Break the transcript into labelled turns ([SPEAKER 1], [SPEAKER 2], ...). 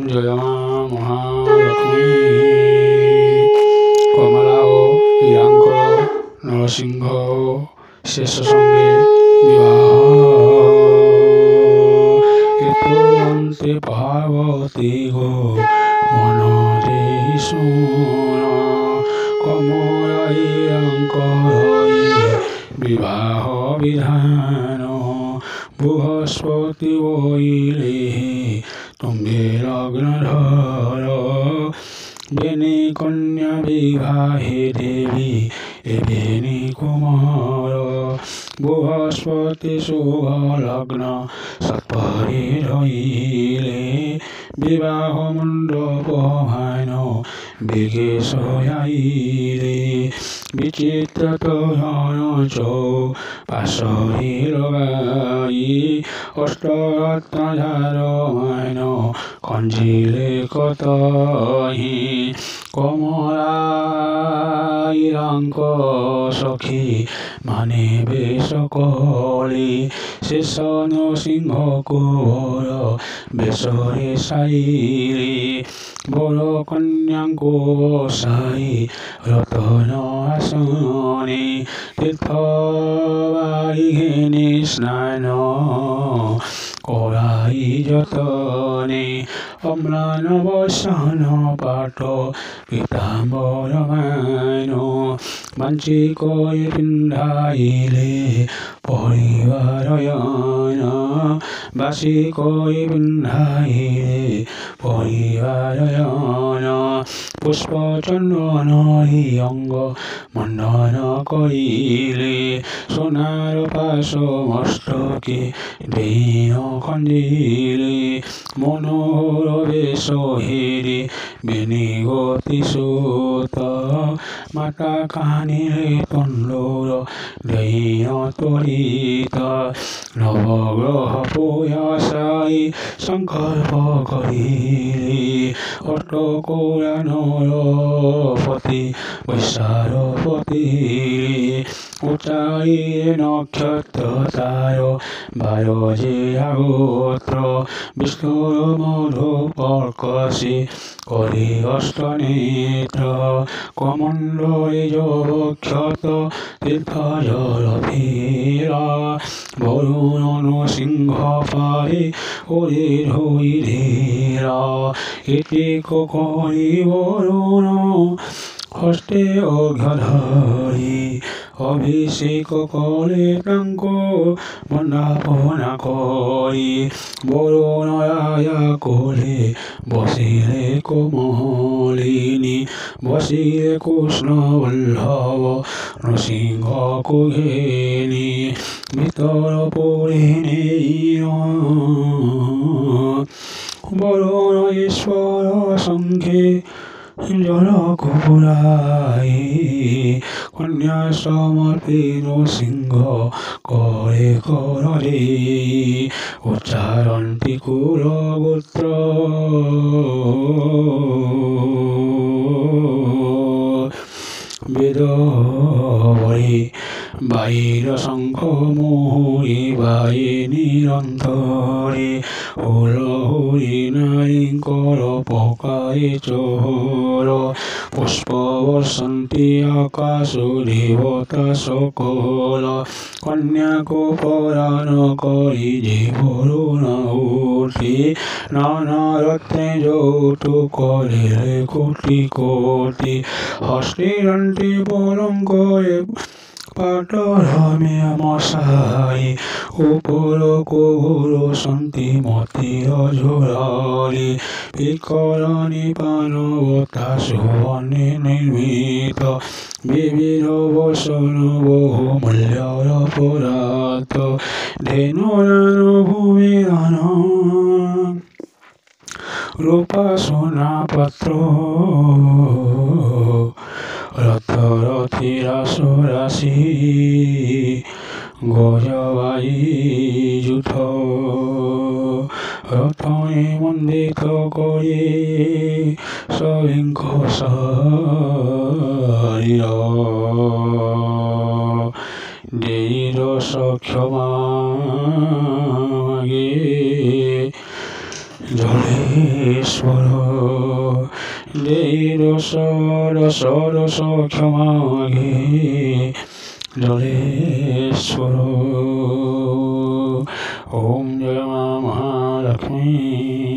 [SPEAKER 1] জয় মা মহালক্ষ্মী। কমলা ও হীরাঙ্কর নরসিংহ শেষ সঙ্গে বিবাহ। অন্তে পার্বতী গো মনরে শুন, কমলা হীরাঙ্কর বিবাহ বিধান। বৃহস্পতি বইলে তুমি লগ্ন ধর, বেনি কন্যা বিবাহে দেবী এবেনি কুমার। বৃহস্পতি শুভ লগ্ন সৎপরে ধইলে, বিবাহ মণ্ডপ ভান বিঘেশ আইলে। বিচিত্র তোরণ চৌপাশে লগাই, অষ্টরত্নধার মান খঞ্জিলে কতহি। কমলা হীরাঙ্কর সখী মানিবে সকলে, শেষ নৃসিংহ কুবর বেশরে সাইলে। বড় কন্যাঙ্কু বসাই রতন আসনে, তীর্থ বাড়ি ঘেনে স্নান করাই যতনে। অম্লান বসন পাঠ পীতাম্বর মান, বাঞ্চি করে পিন্ধাইলে পরিবারয়ন। বাসি করে পিন্ধাইলে পরিবারয়ন। পুষ্প চন্দন অঙ্গ মণ্ডন করিলে, সোনার পাশ মস্তকে দেন খঞ্জিলে। মনোহর বেশ হেরি বেনি গতি সুত, মাতা কানিলে তণ্ডুর দেন তরিত। নবগ্রহ পূজাসাই সংকল্প করিলে, অষ্টকোরা নরপতি বৈশারপতি। উচ্চাইলে নক্ষত্র তার বায়জে আগোত্র, বিষ্ণুর মধু পর্কশি করে অষ্টনেত্র। কমণ্ডলে যবক্ষত তীর্থ জল ফেরা, বরুণ নৃসিংহ পারে ওরে ধই ধীরা। এটি করি বরুণ হস্তে অর্ঘ্য ধরি, অভিষেক করে তাঙ্ক বন্দাপনা করি। বরুণ আয়া কোলে বসিলে কোমলিনী, বসিলে কৃষ্ণ বল্লভ নৃসিংহ কুঘেনি। ভিতর পড়ে নেই বরুণ ঈশ্বর সঙ্গে জল কুপুরাই। কন্যা সমর্পে নৃসিংহ করে করে, উচ্চারণ পিকুর গোত্র বেদ বরে। বাইর শঙ্খ মুহুরি বায়ে নিরন্তরে, হুলহুরি নারিঙ্কর পকায়ে চোর। পুষ্প বসন্তি আকাশ দেবতা সকল, কন্যাকু পরাণ করি যে বরুণ উঠে। নানা রত্নে যৌতুক করিলে কোটি কোটি, হস্তে দন্তে পলঙ্কে পাটরমে মশাই। উপর কুহুর সন্তি মতির ঝুলরি, পিকরণী পানবতা সুবর্ণে নির্মিত। বিবিধ বসন বহু মূল্যর পদার্থ, ধেনু দান ভূমি দান রূপা সোনা পাত্র। রথ রথি রাস রাশি গজবাই যুথ, রথে মন্দিত করে সবিংশ শরীর। দেইর সক্ষমা জলেশ্বর দেই রস রস রস ক্ষমা গে জলেশ্বর। ওম জয় মা মহালক্ষ্মী।